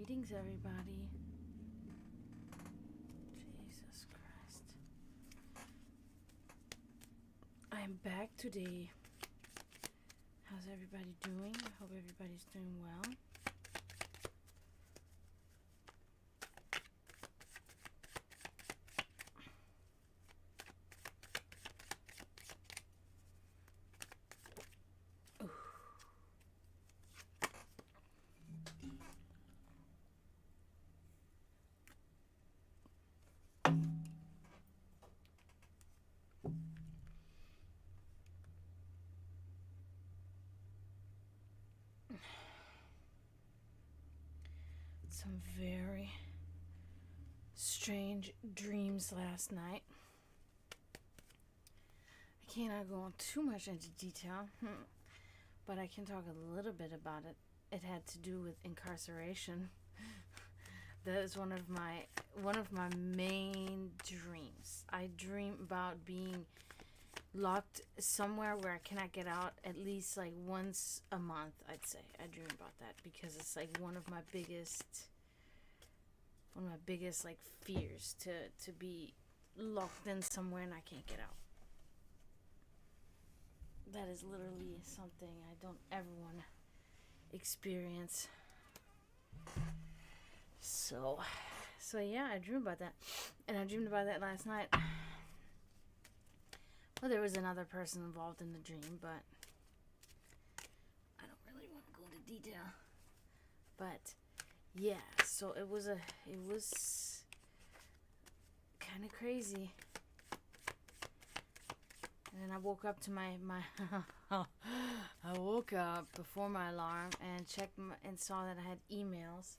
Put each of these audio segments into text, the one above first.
Greetings, everybody. Jesus Christ. I'm back today. How's everybody doing? I hope everybody's doing well. Some very strange dreams last night. I cannot go on too much into detail, but I can talk a little bit about it. It had to do with incarceration. That is one of my main dreams. I dream about being locked somewhere where I cannot get out at least like once a month, I'd say. I dream about that because it's like one of my biggest like fears, to be locked in somewhere and I can't get out. That is literally something I don't ever want to experience. So yeah, I dreamed about that. And I dreamed about that last night. Well, there was another person involved in the dream, but I don't really want to go into detail. But yeah, so it was kind of crazy. And then I woke up to my I woke up before my alarm and checked and saw that I had emails.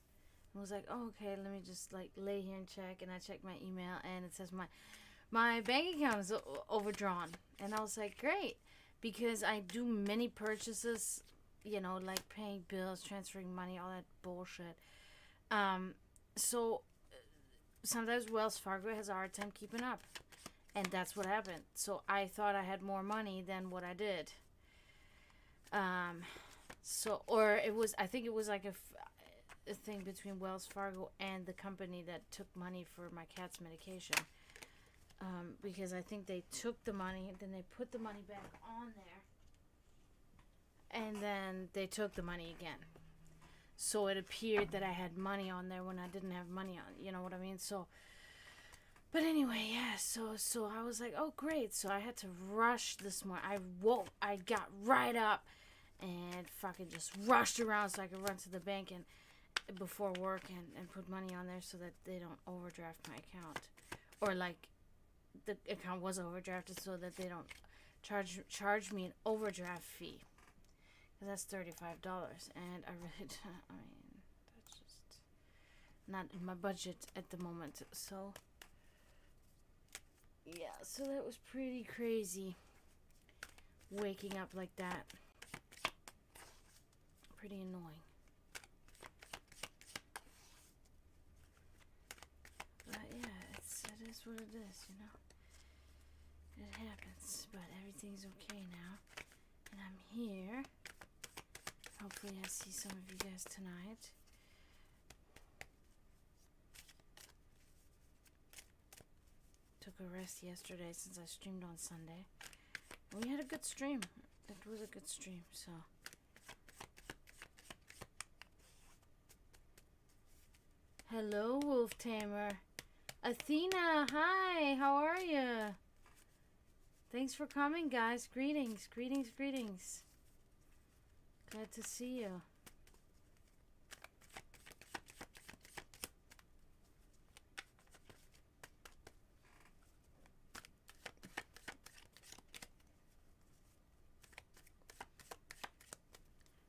I was like, oh, okay, let me just like lay here and check. And I checked my email and it says my bank account is overdrawn. And I was like, great, because I do many purchases, like paying bills, transferring money, all that bullshit. So sometimes Wells Fargo has a hard time keeping up. And that's what happened. So I thought I had more money than what I did. I think it was like a thing between Wells Fargo and the company that took money for my cat's medication. Because I think they took the money, then they put the money back on there. And then they took the money again. So it appeared that I had money on there when I didn't have money on. You know what I mean? So, but anyway, yeah. So I was like, oh great. So I had to rush this morning. I got right up and fucking just rushed around so I could run to the bank and before work and put money on there so that they don't overdraft my account, or like the account was overdrafted so that they don't charge me an overdraft fee, because that's $35, and I really that's just not in my budget at the moment. So yeah, so that was pretty crazy waking up like that. Pretty annoying. But yeah, it is what it is, It happens, but everything's okay now. And I'm here. Hopefully I see some of you guys tonight. Took a rest yesterday since I streamed on Sunday. We had a good stream. It was a good stream, so. Hello, Wolf Tamer. Athena, hi, how are you? Thanks for coming, guys. Greetings. Glad to see you.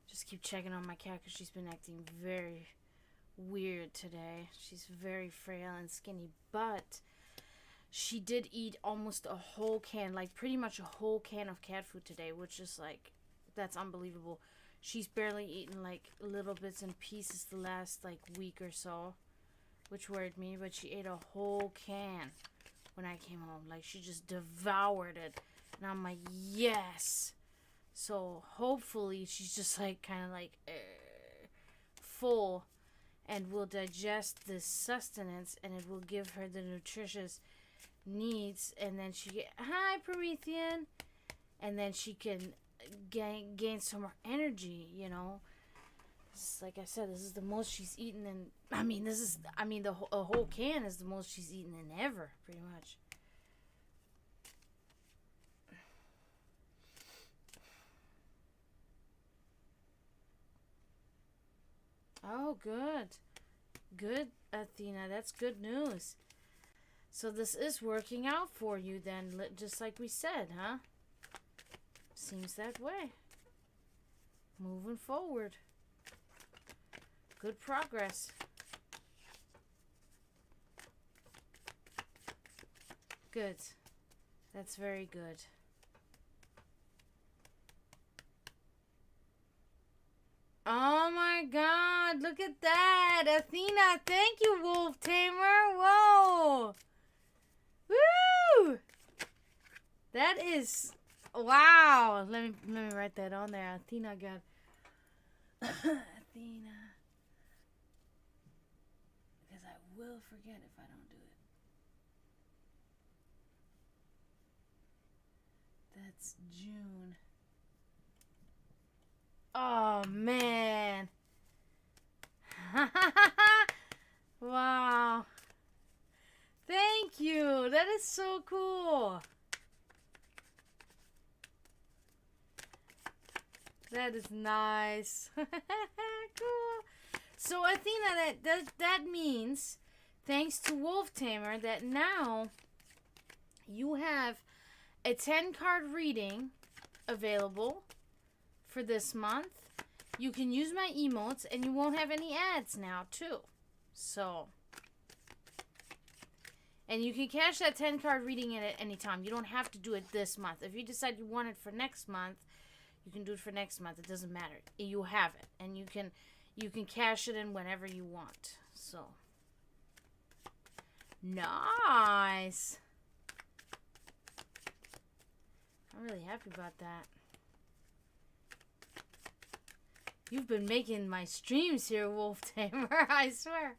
Just keep checking on my cat because she's been acting very weird today. She's very frail and skinny, but she did eat almost a whole can, like pretty much a whole can of cat food today, which is like, that's unbelievable. She's barely eaten like little bits and pieces the last like week or so, which worried me, but she ate a whole can when I came home. Like, she just devoured it, and I'm like, yes. So hopefully she's just like kind of like full, and will digest this sustenance, and it will give her the nutritious needs, and then she get, hi Promethean, and then she can gain some more energy, you know. Like I said, this is the most she's eaten in, the a whole can is the most she's eaten in ever, pretty much. Oh, good. Good, Athena. That's good news. So this is working out for you then, just like we said, huh? Seems that way. Moving forward. Good progress. Good. That's very good. Oh my God, look at that. Athena, thank you, Wolf Tamer. Whoa. Woo! That is, wow. Let me write that on there. Athena got, Athena. Because I will forget if I don't do it. That's June. Oh, man. Wow. Thank you. That is so cool. That is nice. Cool. So, Athena, that means, thanks to Wolf Tamer, that now you have a 10-card reading available for this month. You can use my emotes, and you won't have any ads now, too. So, and you can cash that 10-card reading in at any time. You don't have to do it this month. If you decide you want it for next month, you can do it for next month. It doesn't matter. You have it, and you can cash it in whenever you want. So, nice. I'm really happy about that. You've been making my streams here, Wolf Tamer, I swear.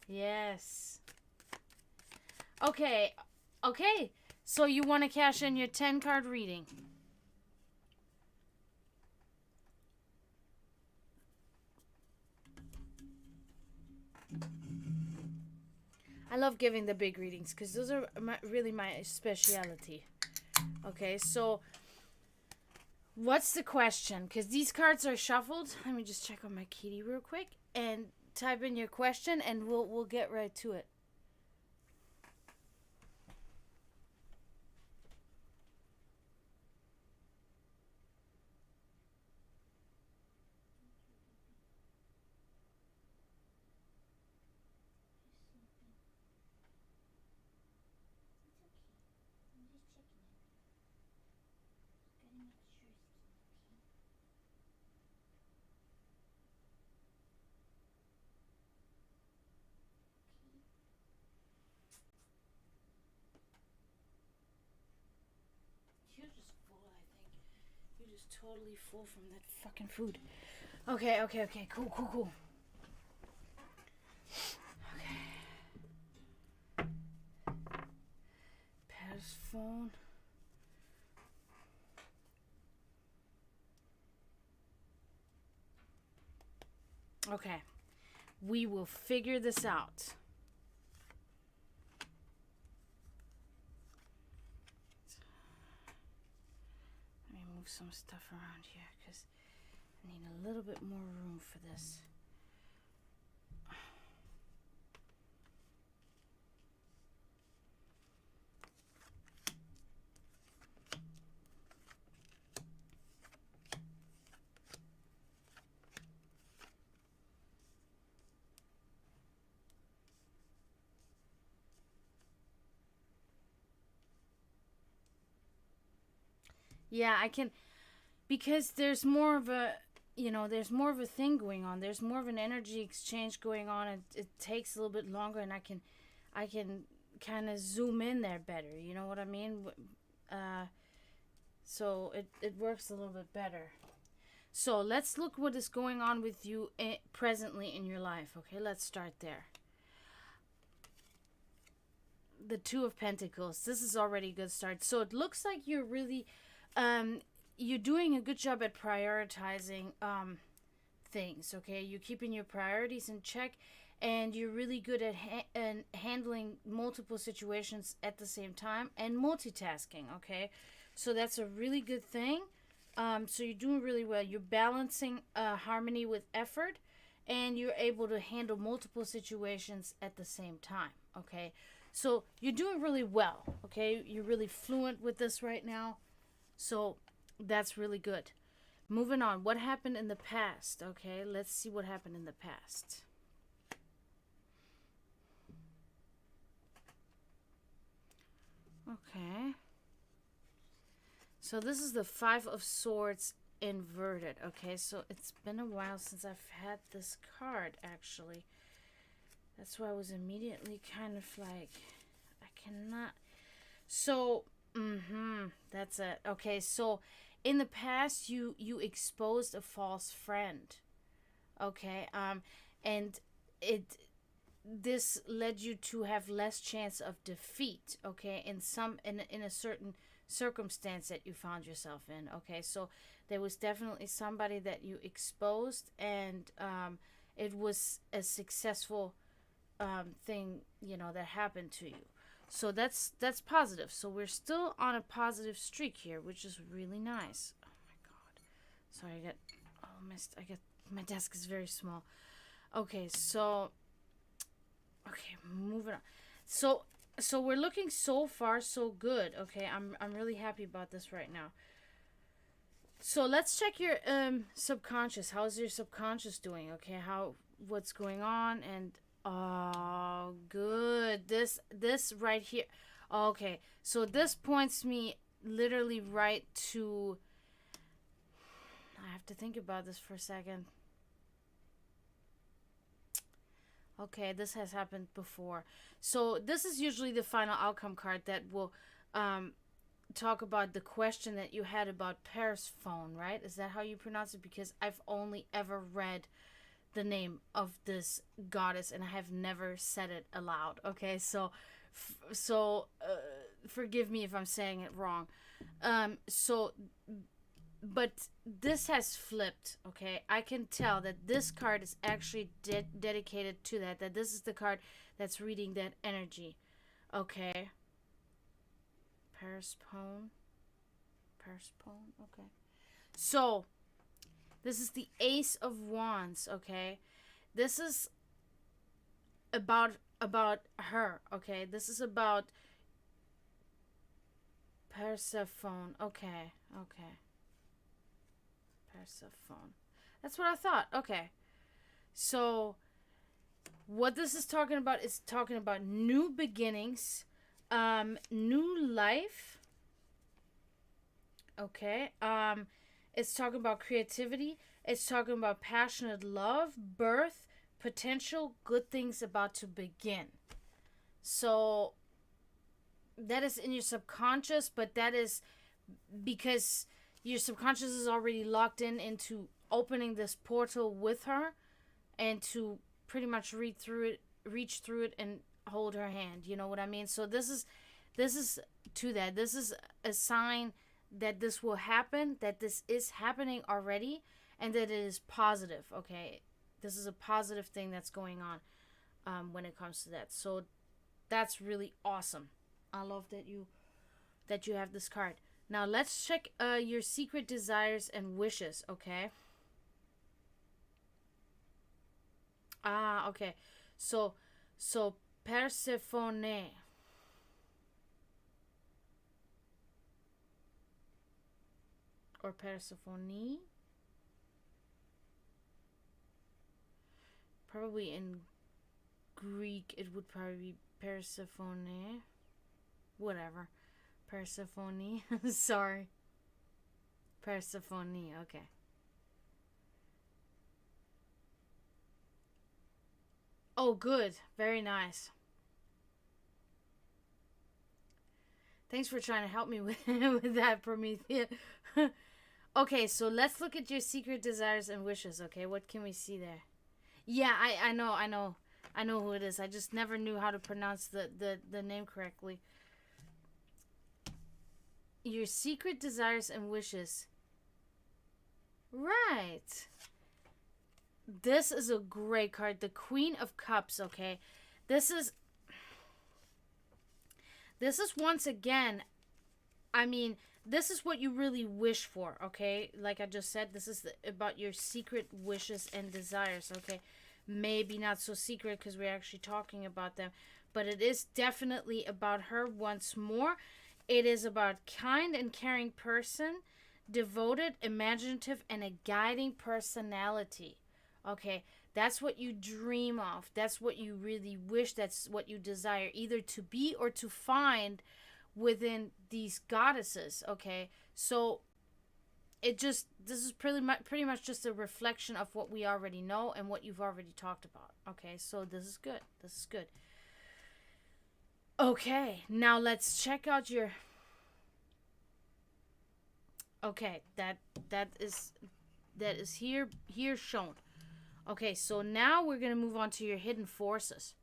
Yes. Okay. Okay. So you want to cash in your 10-card reading. I love giving the big readings because those are really my specialty. Okay, so what's the question? Because these cards are shuffled. Let me just check on my kitty real quick and type in your question, and we'll get right to it. You're just full, I think. You're just totally full from that fucking food. Okay, cool. Okay. Pass phone. Okay. We will figure this out. Let me move some stuff around here because I need a little bit more room for this. Yeah, I can, because there's more of a, there's more of a thing going on. There's more of an energy exchange going on. It takes a little bit longer, and I can kind of zoom in there better. You know what I mean? So it works a little bit better. So let's look what is going on with you presently in your life. Okay, let's start there. The Two of Pentacles. This is already a good start. So it looks like you're really, you're doing a good job at prioritizing things. Okay, you're keeping your priorities in check, and you're really good at handling multiple situations at the same time and multitasking. Okay, so that's a really good thing. So you're doing really well. You're balancing harmony with effort, and you're able to handle multiple situations at the same time. Okay, so you're doing really well. Okay, you're really fluent with this right now. So that's really good. Moving on. What happened in the past? Okay, let's see what happened in the past. Okay. So this is the Five of Swords inverted. Okay, so it's been a while since I've had this card, actually. That's why I was immediately kind of like, I cannot. So, that's it. Okay, so in the past, you exposed a false friend. Okay, and this led you to have less chance of defeat. Okay, in a certain circumstance that you found yourself in. Okay, so there was definitely somebody that you exposed, and it was a successful thing, that happened to you. So that's positive. So we're still on a positive streak here, which is really nice. Oh my god, sorry, I get my desk is very small. Okay, so moving on. So we're looking so far so good. Okay, I'm really happy about this right now. So let's check your subconscious. How's your subconscious doing? Okay, what's going on? And oh, good. This right here. Okay, so this points me literally right to. I have to think about this for a second. Okay, this has happened before. So this is usually the final outcome card that will talk about the question that you had about Persephone, right? Is that how you pronounce it? Because I've only ever read the name of this goddess, and I have never said it aloud. Okay, so forgive me if I'm saying it wrong. But this has flipped. Okay, I can tell that this card is actually dedicated to that this is the card that's reading that energy. Okay, Persephone. Okay, so this is the Ace of Wands. Okay, this is about her. Okay, this is about Persephone. Okay. Persephone. That's what I thought. Okay. So what this is talking about is talking about new beginnings, new life. Okay. It's talking about creativity. It's talking about passionate love, birth, potential, good things about to begin. So that is in your subconscious, but that is because your subconscious is already locked into opening this portal with her, and to pretty much reach through it and hold her hand. You know what I mean? So this is to that. This is a sign that this will happen, that this is happening already, and that it is positive. Okay, this is a positive thing that's going on when it comes to that. So that's really awesome. I love that you have this card. Now let's check your secret desires and wishes. Okay. Okay. So Persephone. Or Persephone. Probably in Greek it would probably be Persephone. Whatever. Persephone. Sorry. Persephone. Okay. Oh, good. Very nice. Thanks for trying to help me with, with that, Prometheus. Okay, so let's look at your secret desires and wishes, okay? What can we see there? Yeah, I know who it is. I just never knew how to pronounce the name correctly. Your secret desires and wishes. Right. This is a great card. The Queen of Cups, okay? This is once again, I mean, this is what you really wish for, okay? Like I just said, this is about your secret wishes and desires, okay? Maybe not so secret because we're actually talking about them, but it is definitely about her once more. It is about kind and caring person, devoted, imaginative, and a guiding personality. Okay, that's what you dream of. That's what you really wish. That's what you desire, either to be or to find within these goddesses. Okay, so this is pretty much just a reflection of what we already know and what you've already talked about. Okay, so this is good. This is good. Okay, now let's check out your. Okay, that is here shown. Okay, so now we're gonna move on to your hidden forces.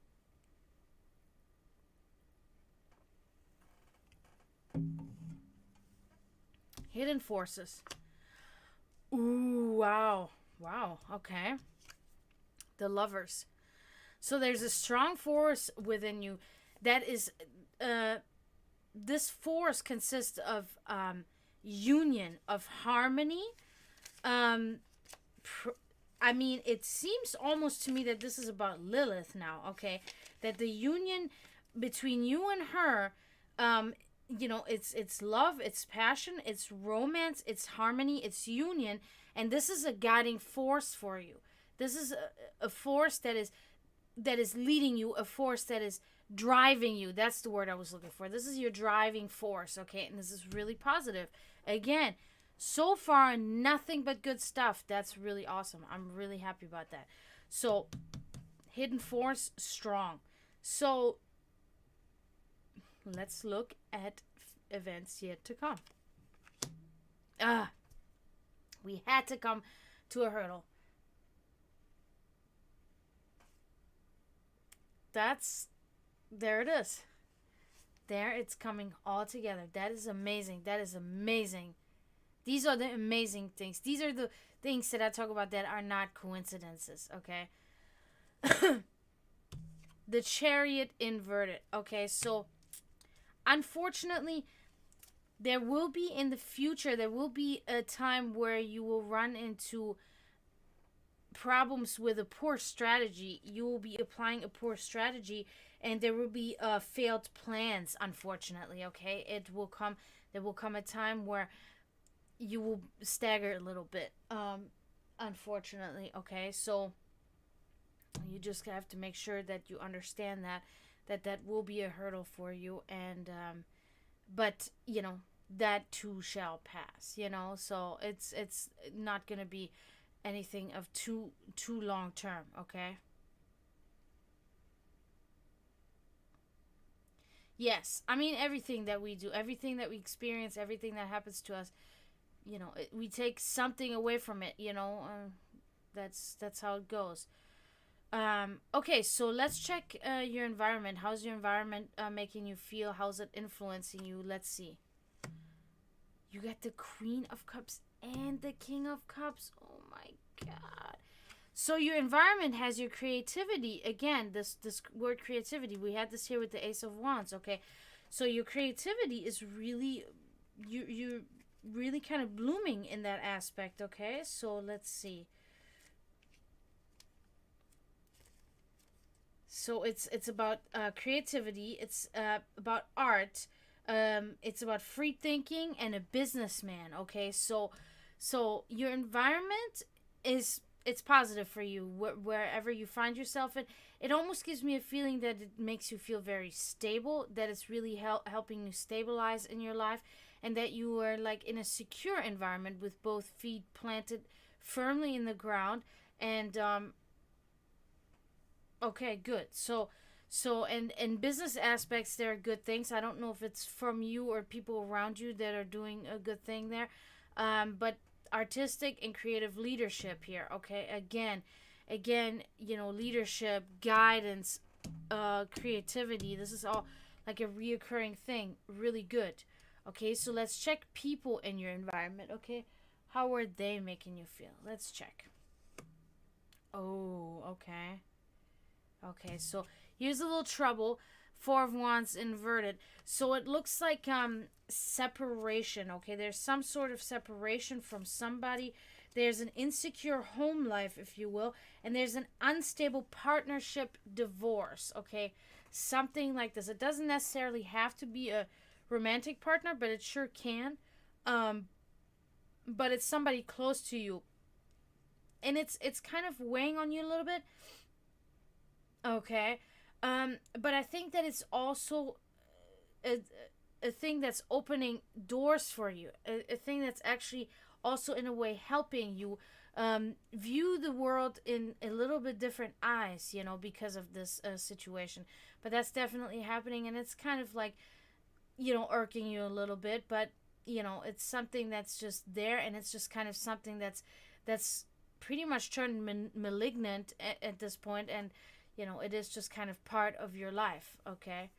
Hidden forces. Ooh, wow, okay. The Lovers. So there's a strong force within you that is this force consists of union, of harmony. I mean, it seems almost to me that this is about Lilith now, okay? That the union between you and her, it's love, it's passion, it's romance, it's harmony, it's union, and this is a guiding force for you. This is a force that is leading you, a force that is driving you. That's the word I was looking for. This is your driving force, okay? And this is really positive. Again, so far, nothing but good stuff. That's really awesome. I'm really happy about that. So, hidden force, strong. So, let's look at events yet to come. We had to come to a hurdle. There it is. There, it's coming all together. That is amazing. That is amazing. These are the amazing things. These are the things that I talk about that are not coincidences, okay? The Chariot inverted, okay? So, unfortunately, there will be in the future, there will be a time where you will run into problems with a poor strategy. You will be applying a poor strategy, and there will be failed plans, unfortunately, okay? There will come a time where you will stagger a little bit, unfortunately, okay? So you just have to make sure that you understand that will be a hurdle for you, and but that too shall pass, so it's not gonna be anything of too long term, okay? Yes, I mean, everything that we do, everything that we experience, everything that happens to us, we take something away from it, that's how it goes. Okay, so let's check your environment. How's your environment making you feel? How's it influencing you? Let's see. You got the Queen of Cups and the King of Cups. Oh my God. So your environment has your creativity. Again, this word creativity, we had this here with the Ace of Wands, okay? So your creativity is really, you're really kind of blooming in that aspect, okay? So let's see. So it's about creativity. It's about art. It's about free thinking and a businessman. Okay, so your environment it's positive for you wherever you find yourself in. It almost gives me a feeling that it makes you feel very stable. That it's really helping you stabilize in your life, and that you are like in a secure environment with both feet planted firmly in the ground. And okay, good. So So, and business aspects, there are good things. I don't know if it's from you or people around you that are doing a good thing there. But artistic and creative leadership here, okay? Again, leadership, guidance, creativity. This is all like a reoccurring thing. Really good. Okay, so let's check people in your environment, okay? How are they making you feel? Let's check. Oh, okay. Okay, so here's a little trouble. Four of Wands inverted. So it looks like separation, okay? There's some sort of separation from somebody. There's an insecure home life, if you will, and there's an unstable partnership divorce, okay? Something like this. It doesn't necessarily have to be a romantic partner, but it sure can. But it's somebody close to you. And it's kind of weighing on you a little bit. Okay. But I think that it's also a thing that's opening doors for you. A thing that's actually also in a way helping you view the world in a little bit different eyes, because of this situation. But that's definitely happening, and it's kind of like, irking you a little bit, but, it's something that's just there, and it's just kind of something that's pretty much turned malignant at this point, and it is just kind of part of your life, okay?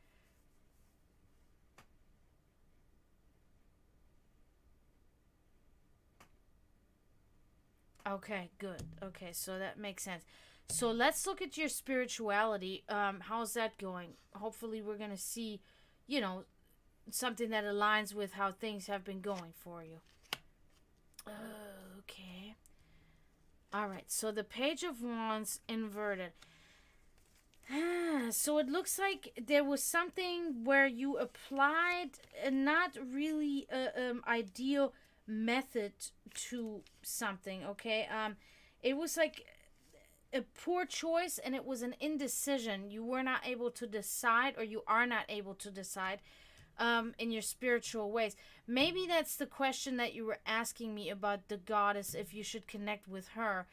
Okay, good. Okay, so that makes sense. So let's look at your spirituality. How's that going? Hopefully we're going to see, you know, something that aligns with how things have been going for you. Okay. All right, so the Page of Wands inverted. So it looks like there was something where you applied a not really ideal method to something, okay? It was like a poor choice, and it was an indecision. You were not able to decide, or you are not able to decide in your spiritual ways. Maybe that's the question that you were asking me about the goddess, if you should connect with her.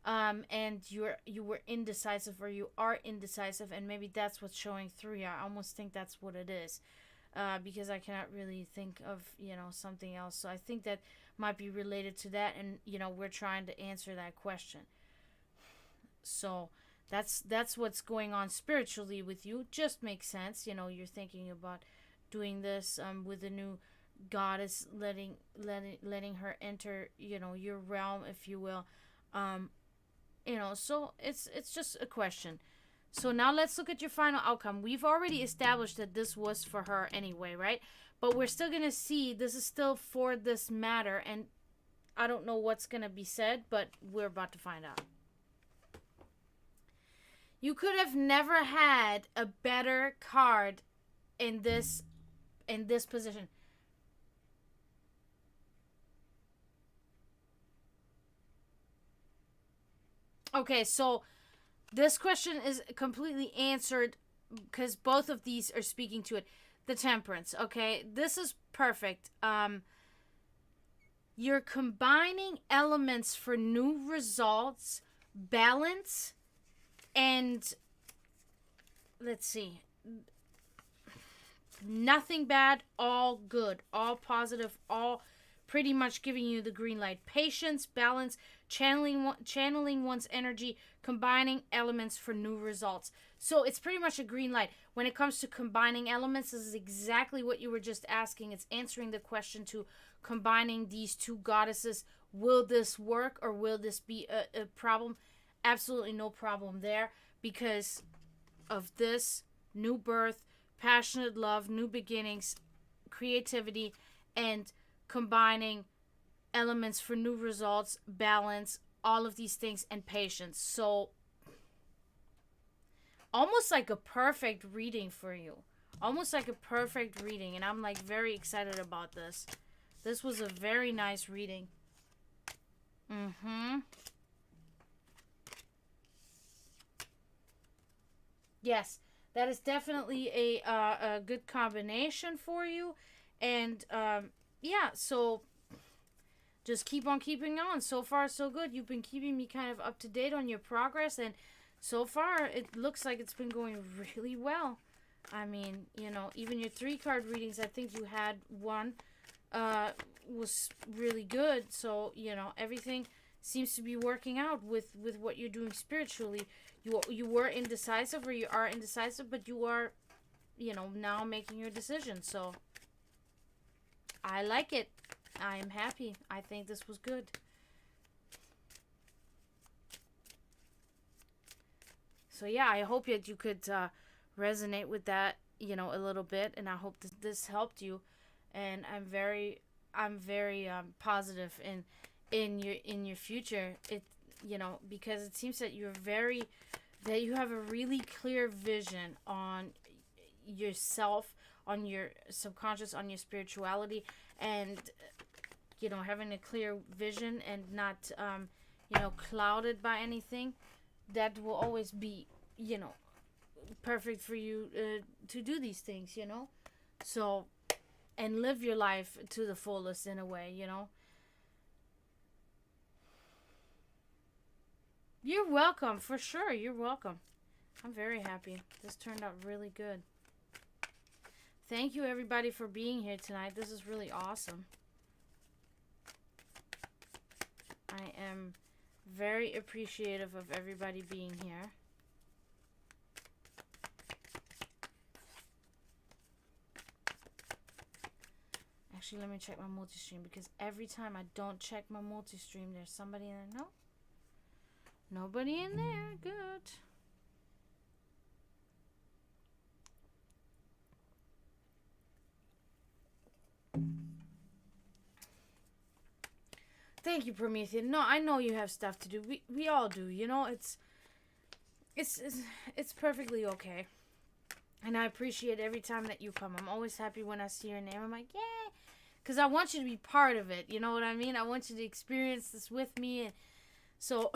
And you were indecisive, or you are indecisive, and maybe that's what's showing through here. I almost think that's what it is, because I cannot really think of something else. So I think that might be related to that, and we're trying to answer that question. So that's what's going on spiritually with you. Just makes sense. You're thinking about doing this with the new goddess, letting her enter your realm, if you will. So it's just a question. So now let's look at your final outcome. We've already established that this was for her anyway, right? But we're still going to see, this is still for this matter, and I don't know what's going to be said, but we're about to find out. You could have never had a better card in this position. Okay, so this question is completely answered because both of these are speaking to it. The Temperance, okay? This is perfect. You're combining elements for new results, balance, and let's see. Nothing bad, all good, all positive, all pretty much giving you the green light. Patience, balance, channeling one's energy, combining elements for new results. So it's pretty much a green light. When it comes to combining elements, this is exactly what you were just asking. It's answering the question to combining these two goddesses. Will this work, or will this be a problem? Absolutely no problem there, because of this new birth, passionate love, new beginnings, creativity, and combining elements for new results, balance, all of these things, and patience. So almost like a perfect reading for you. Almost like a perfect reading. And I'm like very excited about this. This was a very nice reading. Yes, that is definitely a good combination for you. And yeah, so just keep on keeping on. So far, so good. You've been keeping me kind of up to date on your progress, and so far it looks like it's been going really well. I mean, you know, even your 3-card readings, I think you had one was really good. So, you know, everything seems to be working out with what you're doing spiritually. You were indecisive, or you are indecisive, but you are, you know, now making your decision. So I like it. I am happy. I think this was good. So yeah, I hope that you could resonate with that, you know, a little bit, and I hope this helped you. And I'm very positive in your future. It, you know, because it seems that that you have a really clear vision on yourself, on your subconscious, on your spirituality, and, you know, having a clear vision and not you know, clouded by anything. That will always be, you know, perfect for you to do these things, you know. So, and live your life to the fullest in a way, you know. You're welcome, for sure. You're welcome. I'm very happy. This turned out really good. Thank you, everybody, for being here tonight. This is really awesome. I am very appreciative of everybody being here. Actually, let me check my multi-stream, because every time I don't check my multi-stream, there's somebody in there. No? Nobody in there. Good. Thank you, Promethean. No, I know you have stuff to do. We all do, you know. It's perfectly okay. And I appreciate every time that you come. I'm always happy when I see your name. I'm like, yay. Because I want you to be part of it. You know what I mean? I want you to experience this with me. And so,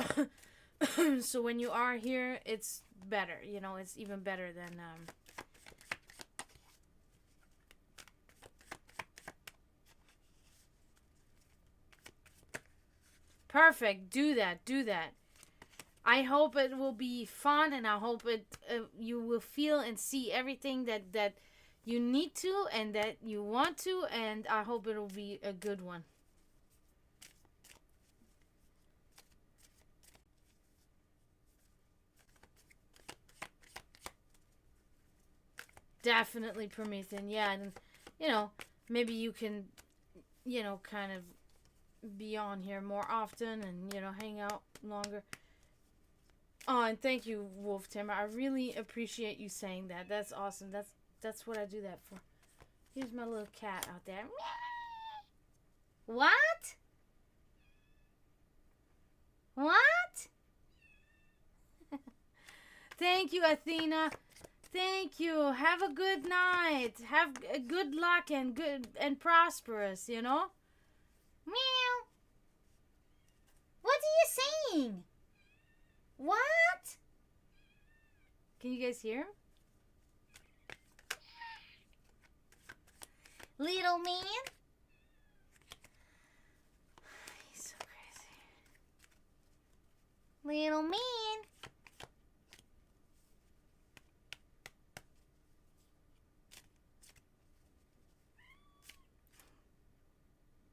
so when you are here, it's better. You know, it's even better than... Perfect. Do that. Do that. I hope it will be fun, and I hope you will feel and see everything that you need to and that you want to, and I hope it'll be a good one. Definitely, Promethean. Yeah, and, you know, maybe you can, you know, kind of be on here more often and, you know, hang out longer. Oh, and thank you, Wolf Timmer. I really appreciate you saying that. That's awesome. That's what I do that for. Here's my little cat out there. What? What? Thank you, Athena. Thank you. Have a good night. Have a good luck and good and prosperous, you know? Meow. What are you saying? What? Can you guys hear him? Little man? He's so crazy. Little man.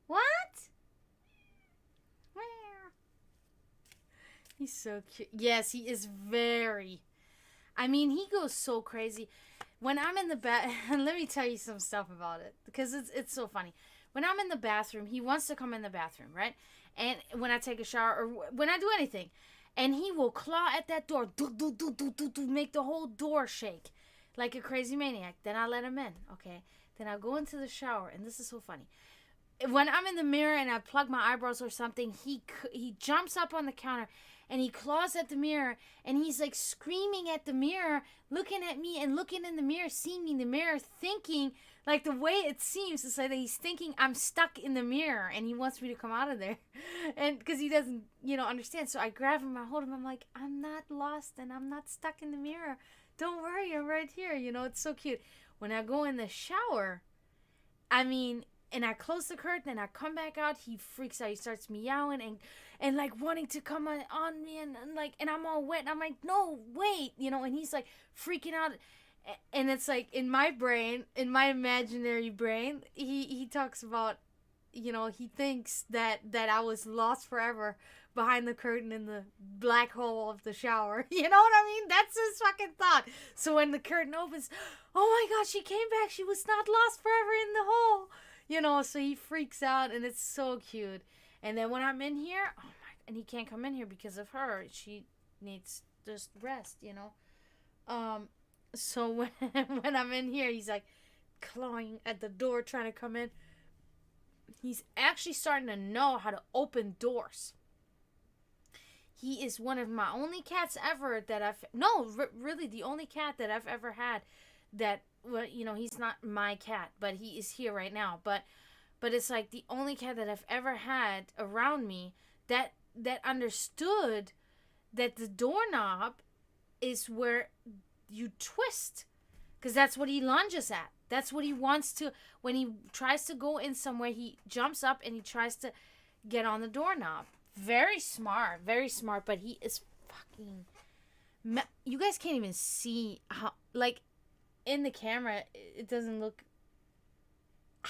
What? He's so cute. Yes, he is very. I mean, he goes so crazy. When I'm in the bed, and let me tell you some stuff about it, because it's so funny. When I'm in the bathroom, he wants to come in the bathroom, right? And when I take a shower, or when I do anything, and he will claw at that door, make the whole door shake like a crazy maniac. Then I let him in, okay? Then I go into the shower, and this is so funny. When I'm in the mirror and I plug my eyebrows or something, he jumps up on the counter and he claws at the mirror, and he's like screaming at the mirror, looking at me and looking in the mirror, seeing me in the mirror, thinking, like, the way it seems is like that he's thinking I'm stuck in the mirror and he wants me to come out of there. And because he doesn't, you know, understand. So I grab him, I hold him, I'm like, I'm not lost and I'm not stuck in the mirror. Don't worry, I'm right here. You know, it's so cute. When I go in the shower, I mean, and I close the curtain and I come back out. He freaks out. He starts meowing and like wanting to come on me and like, and I'm all wet. And I'm like, no, wait, you know, and he's like freaking out. And it's like in my brain, in my imaginary brain, he talks about, you know, he thinks that I was lost forever behind the curtain in the black hole of the shower. You know what I mean? That's his fucking thought. So when the curtain opens, oh my God, she came back. She was not lost forever in the hole. You know, so he freaks out, and it's so cute. And then when I'm in here, oh my, and he can't come in here because of her. She needs just rest, you know. So when I'm in here, he's like clawing at the door trying to come in. He's actually starting to know how to open doors. He is one of my only cats ever that really the only cat that I've ever had that, well, you know, he's not my cat, but he is here right now. But it's like the only cat that I've ever had around me that understood that the doorknob is where you twist, because that's what he lunges at. That's what he wants to, when he tries to go in somewhere, he jumps up and he tries to get on the doorknob. Very smart, but he is fucking, you guys can't even see how, like, in the camera, it doesn't look,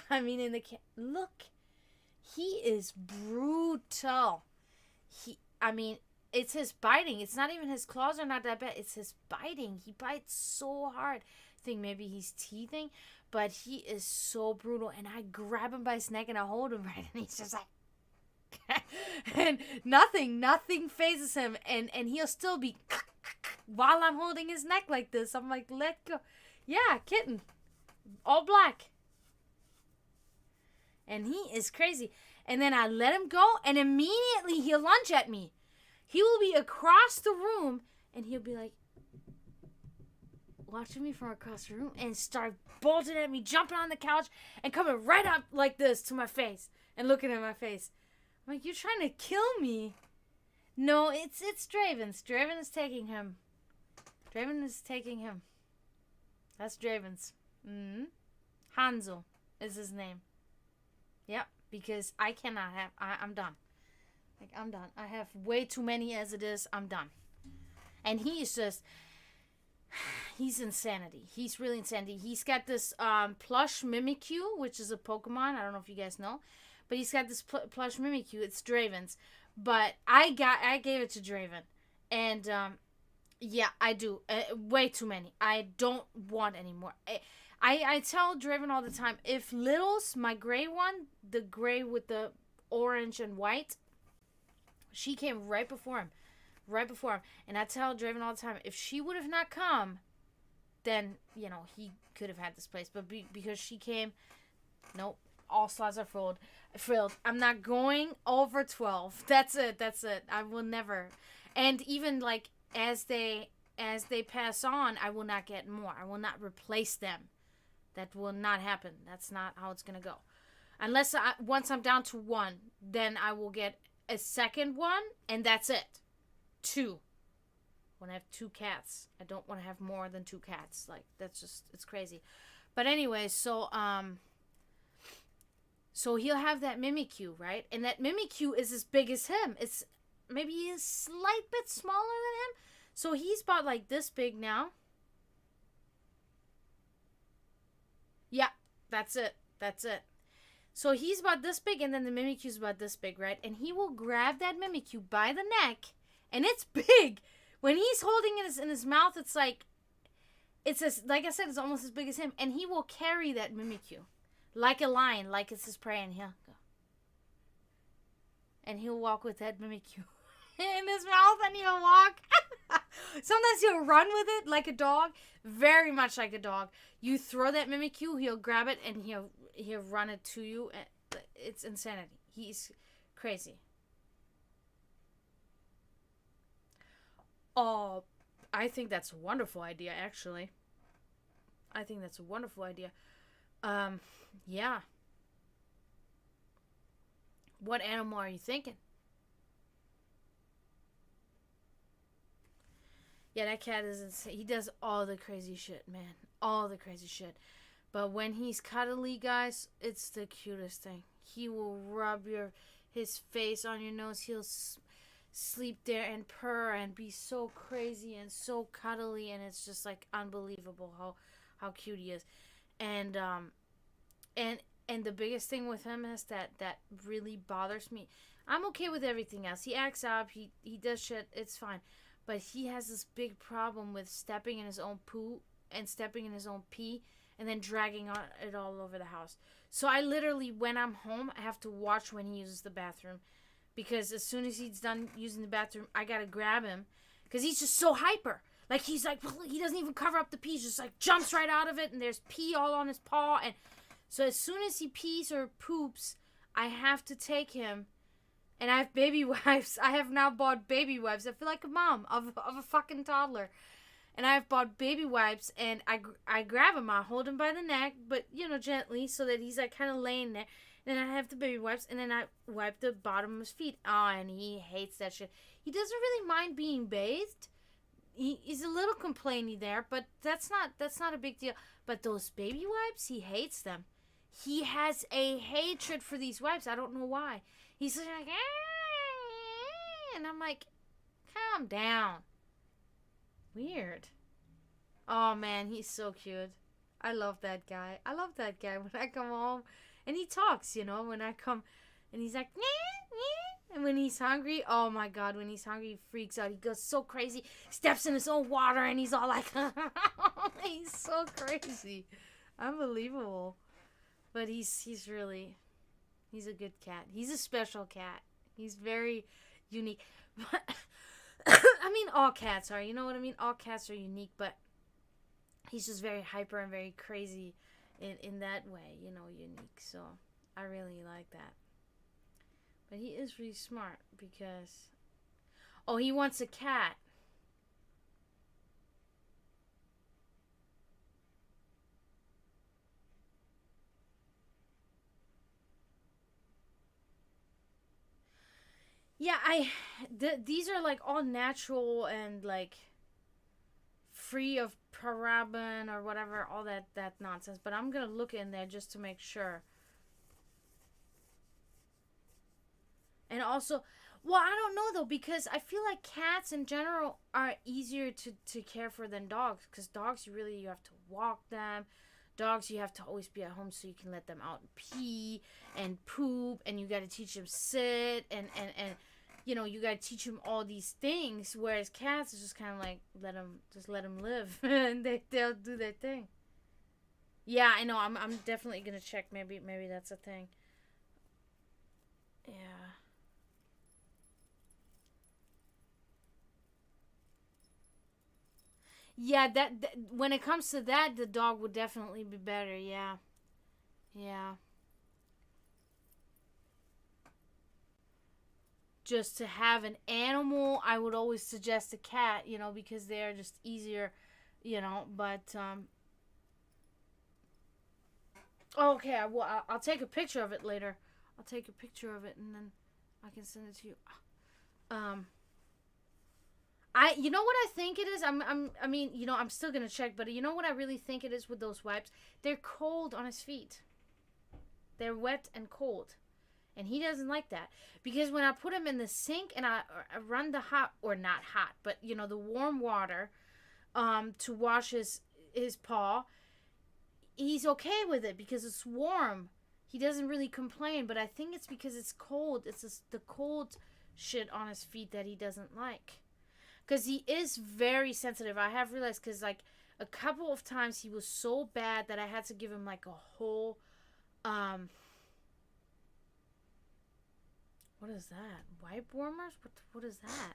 I mean, look, he is brutal. I mean, it's his biting. It's not even his claws are not that bad. It's his biting. He bites so hard. I think maybe he's teething, but he is so brutal. And I grab him by his neck and I hold him right, and he's just like, and nothing phases him, and he'll still be while I'm holding his neck like this. I'm like, let go. Yeah, kitten, all black, and he is crazy. And then I let him go, and immediately he'll lunge at me. He will be across the room, and he'll be like watching me from across the room and start bolting at me, jumping on the couch, and coming right up like this to my face and looking at my face. I'm like, you're trying to kill me. No, it's Draven's. Draven is taking him. That's Draven's. Hanzo is his name. Yep, because I cannot have, I'm done. Like, I'm done. I have way too many as it is. I'm done. And he is just, he's insanity. He's really insanity. He's got this plush Mimikyu, which is a Pokemon. I don't know if you guys know. But he's got this plush Mimikyu. It's Draven's. But I gave it to Draven. And, yeah, I do. Way too many. I don't want any more. I tell Draven all the time, if Littles, my gray one, the gray with the orange and white, she came right before him. And I tell Draven all the time, if she would have not come, then, you know, he could have had this place. But because she came, nope, all slots are filled. I'm not going over 12. That's it. I will never. And even, like, as they pass on, I will not get more. I will not replace them. That will not happen. That's not how it's going to go. Unless once I'm down to 1, then I will get a second one, and that's it. 2. When I have 2 cats. I don't want to have more than 2 cats. Like, that's just, it's crazy. But anyway, so he'll have that Mimikyu, right? And that Mimikyu is as big as him. It's maybe a slight bit smaller than him. So he's about like this big now. Yeah, that's it. So he's about this big, and then the Mimikyu's about this big, right? And he will grab that Mimikyu by the neck, and it's big. When he's holding it in his mouth, it's like, like I said, it's almost as big as him. And he will carry that Mimikyu like a lion, like it's his prey, and he'll go. And he'll walk with that Mimikyu in his mouth, and he'll walk. Sometimes he'll run with it like a dog, very much like a dog. You throw that Mimikyu, he'll grab it, and he'll run it to you. It's insanity. He's crazy. Oh, I think that's a wonderful idea, actually. Yeah. What animal are you thinking? Yeah, that cat is insane. He does all the crazy shit, man. All the crazy shit. But when he's cuddly, guys, it's the cutest thing. He will rub his face on your nose. He'll sleep there and purr and be so crazy and so cuddly, and it's just like unbelievable how cute he is. And and the biggest thing with him is that really bothers me. I'm okay with everything else. He acts up, he does shit, it's fine. But he has this big problem with stepping in his own poo and stepping in his own pee and then dragging it all over the house. So I literally, when I'm home, I have to watch when he uses the bathroom. Because as soon as he's done using the bathroom, I gotta grab him. Because he's just so hyper. Like, he's like, he doesn't even cover up the pee. He just like jumps right out of it and there's pee all on his paw. And so as soon as he pees or poops, I have to take him. And I have baby wipes. I have now bought baby wipes. I feel like a mom of a fucking toddler. And I've bought baby wipes, and I grab him, I hold him by the neck, but, gently, so that he's, like, kind of laying there. And then I have the baby wipes, and then I wipe the bottom of his feet. Oh, and he hates that shit. He doesn't really mind being bathed. He's a little complainy there, but that's not a big deal. But those baby wipes, he hates them. He has a hatred for these wipes. I don't know why. He's like, and I'm like, calm down. Weird. Oh, man, he's so cute. I love that guy. I love that guy when I come home. And he talks, when I come. And he's like, nyeh, nyeh. And when he's hungry, oh, my God, when he's hungry, he freaks out. He goes so crazy. Steps in his own water, and he's all like, he's so crazy. Unbelievable. But he's a good cat. He's a special cat. He's very unique. But I mean, all cats are. You know what I mean? All cats are unique, but he's just very hyper and very crazy in that way, unique. So I really like that. But he is really smart because... Oh, he wants a cat. Yeah, these are like all natural and like free of paraben or whatever, all that nonsense. But I'm gonna look in there just to make sure. And also, well, I don't know though, because I feel like cats in general are easier to care for than dogs. Because dogs, you have to walk them. Dogs, you have to always be at home so you can let them out and pee and poop, and you got to teach them sit, and you got to teach them all these things. Whereas cats is just kind of like let them live, and they'll do their thing. Yeah, I know. I'm definitely gonna check. Maybe that's a thing. Yeah. Yeah, that when it comes to that, the dog would definitely be better. Yeah. Yeah. Just to have an animal, I would always suggest a cat, because they're just easier, but okay, I'll take a picture of it later. I'll take a picture of it and then I can send it to you. You know what I think it is? I'm still gonna check, but you know what I really think it is with those wipes? They're cold on his feet. They're wet and cold. And he doesn't like that. Because when I put him in the sink and I run the hot, or not hot, but the warm water to wash his paw, he's okay with it because it's warm. He doesn't really complain, but I think it's because it's cold. It's just the cold shit on his feet that he doesn't like. Because he is very sensitive. I have realized, because like a couple of times he was so bad that I had to give him like a whole, what is that? Wipe warmers? What is that?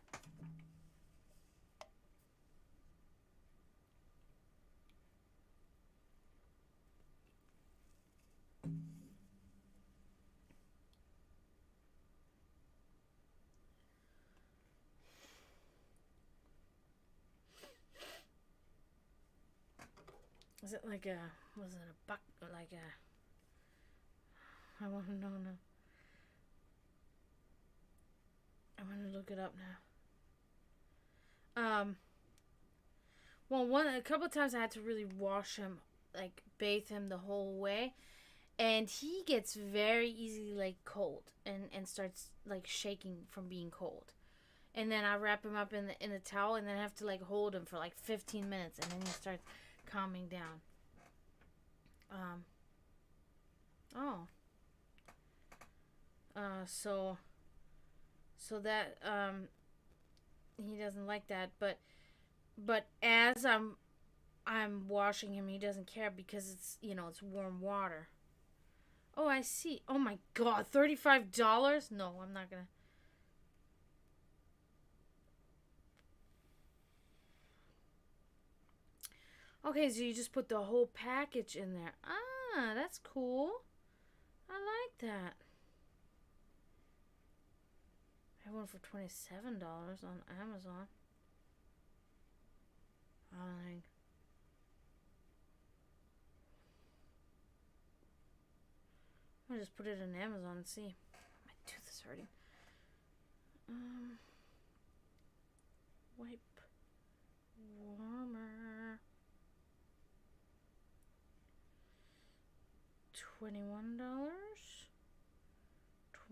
Is it like was it a buck, or like I want to know now. I'm gonna look it up now. Well, a couple of times I had to really wash him like bathe him the whole way, and he gets very easily like cold and starts like shaking from being cold. And then I wrap him up in the towel, and then I have to like hold him for like 15 minutes, and then he starts calming down. Oh. So that he doesn't like that, but as I'm washing him, he doesn't care because it's, it's warm water. Oh, I see. Oh my God, $35? No, I'm not gonna. Okay, so you just put the whole package in there. Ah, that's cool. I like that. I have one for $27 on Amazon. I think. I'll just put it in Amazon and see. My tooth is hurting. Wipe warmer. $21.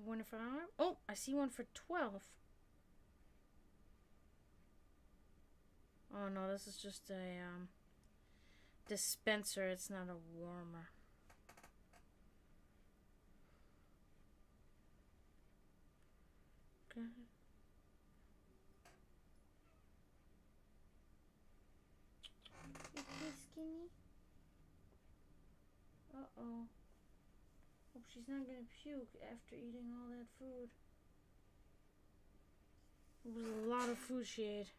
25. Oh, I see one for 12. Oh no, this is just a dispenser. It's not a warmer. Okay. You too skinny? Uh-oh. Hope she's not gonna puke after eating all that food. It was a lot of food she ate.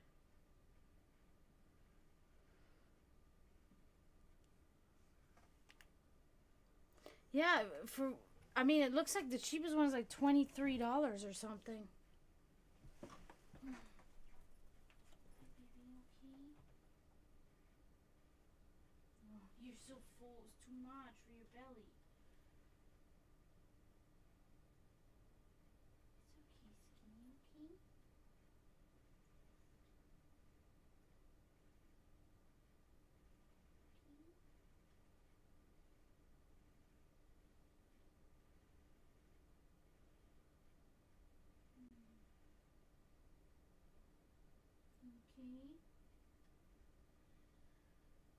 Yeah, it looks like the cheapest one is like $23 or something. You're so full. It's too much for your belly. It's okay, skinny, okay? Okay.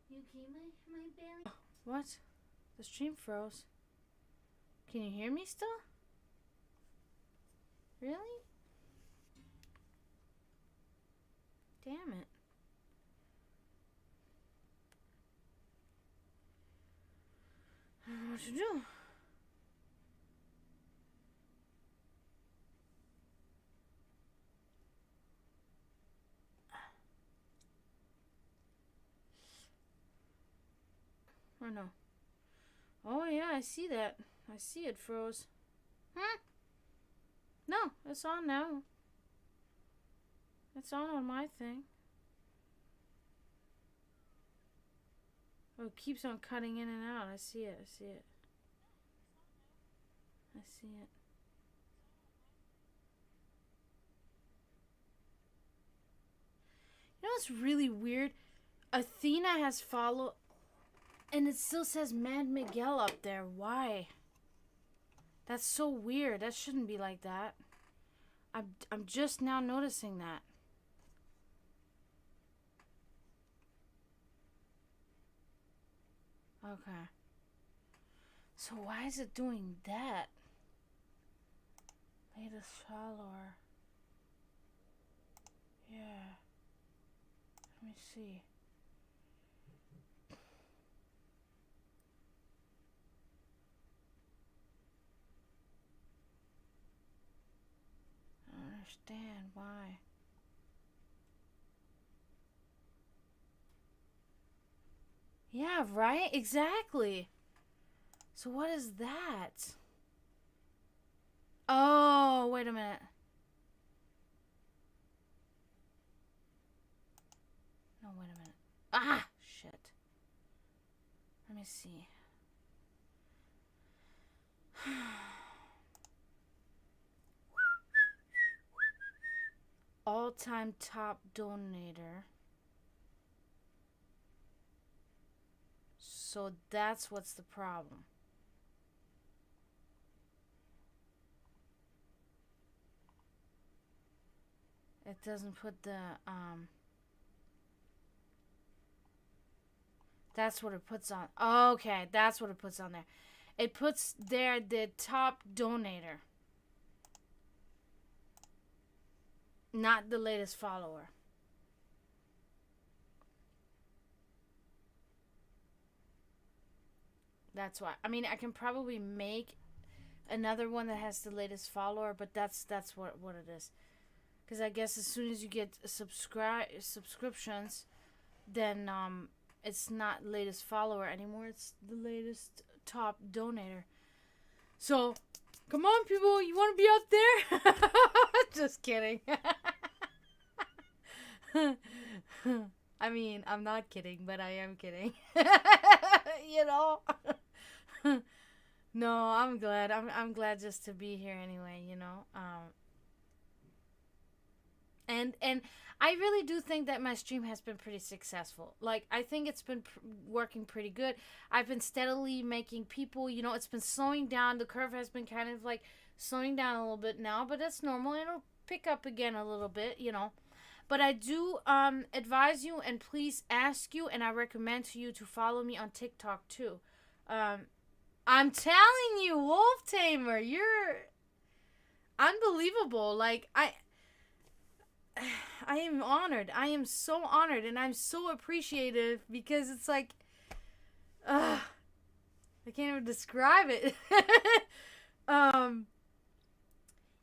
You okay, my belly? What? The stream froze. Can you hear me still? Really? Damn it. I don't know what to do. Or no? Oh yeah, I see that. I see it froze. Huh? No, it's on now. It's on my thing. Oh, it keeps on cutting in and out. I see it. I see it. I see it. You know what's really weird? Athena has followed, and it still says Mad Miguel up there. Why? That's so weird. That shouldn't be like that. I'm just now noticing that. Okay. So why is it doing that? Latest follower. Yeah. Let me see. I don't understand why. Yeah, right? Exactly. So what is that? Oh, wait a minute. No, wait a minute. Ah, shit. Let me see. All-time top donator. So that's what's the problem. It doesn't put the that's what it puts on. Okay, that's what it puts on there. It puts there the top donator, not the latest follower. That's why. I mean, I can probably make another one that has the latest follower, but that's what it is. Because I guess as soon as you get subscriptions, then it's not latest follower anymore. It's the latest top donator. So, come on, people, you want to be out there? Just kidding. I mean, I'm not kidding, but I am kidding. You know. No, I'm glad. I'm glad just to be here anyway. You know. And I really do think that my stream has been pretty successful. Like, I think it's been working pretty good. I've been steadily making people, you know, it's been slowing down. The curve has been kind of like slowing down a little bit now, but that's normal. It'll pick up again a little bit, you know. But I do advise you and please ask you, and I recommend to you to follow me on TikTok too. I'm telling you, Wolf Tamer, you're unbelievable. Like, I am honored. I am so honored, and I'm so appreciative because it's like, I can't even describe it.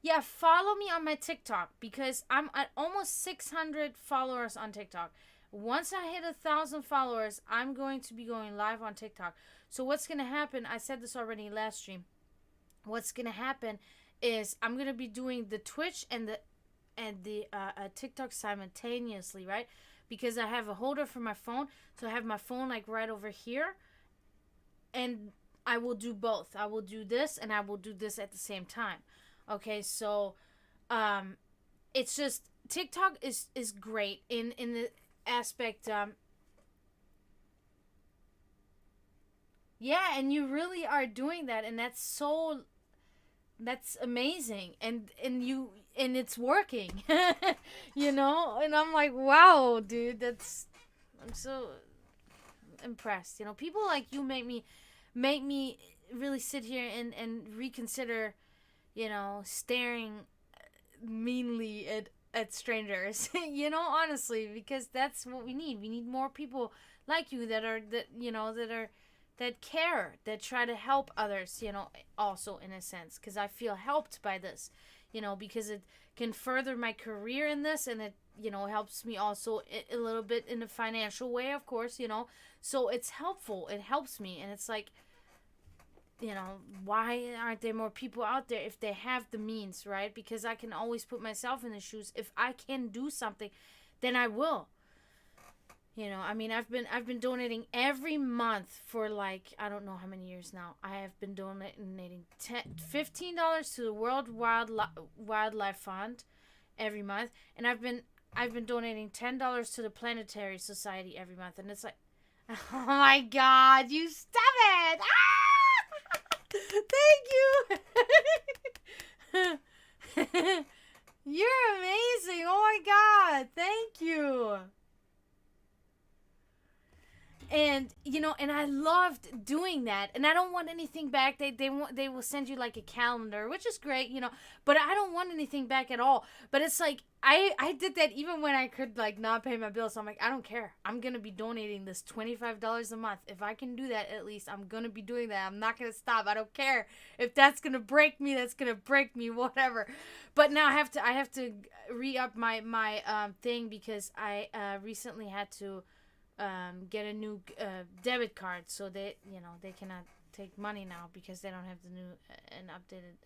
Yeah, follow me on my TikTok because I'm at almost 600 followers on TikTok. Once I hit 1,000 followers, I'm going to be going live on TikTok. So what's going to happen, I said this already last stream, what's going to happen is I'm going to be doing the Twitch and the TikTok simultaneously, right? Because I have a holder for my phone, so I have my phone like right over here, and I will do both. I will do this and I will do this at the same time. Okay, so it's just TikTok is great in the aspect yeah, and you really are doing that, and that's amazing, and it's working. You know, and I'm like, wow, dude, I'm so impressed. You know, people like you make me really sit here and reconsider, you know, staring meanly at strangers. You know, honestly, because that's what we need. We need more people like you that care, that try to help others, you know, also in a sense, because I feel helped by this, you know, because it can further my career in this, and it, you know, helps me also a little bit in a financial way, of course, you know, so it's helpful. It helps me, and it's like, you know, why aren't there more people out there if they have the means, right? Because I can always put myself in the shoes. If I can do something, then I will. You know, I mean, I've been donating every month for like, I don't know how many years now. I have been donating $15 to the World Wildlife Fund every month, and I've been donating $10 to the Planetary Society every month, and it's like, oh my God, you stop it! Thank you. You're amazing. Oh my God, thank you. And, you know, and I loved doing that. And I don't want anything back. They will send you like a calendar, which is great, you know. But I don't want anything back at all. But it's like, I did that even when I could like not pay my bills. So I'm like, I don't care. I'm going to be donating this $25 a month. If I can do that, at least I'm going to be doing that. I'm not going to stop. I don't care. If that's going to break me, that's going to break me, whatever. But now I have to re-up my thing because I recently had to get a new debit card, so they cannot take money now because they don't have the new and updated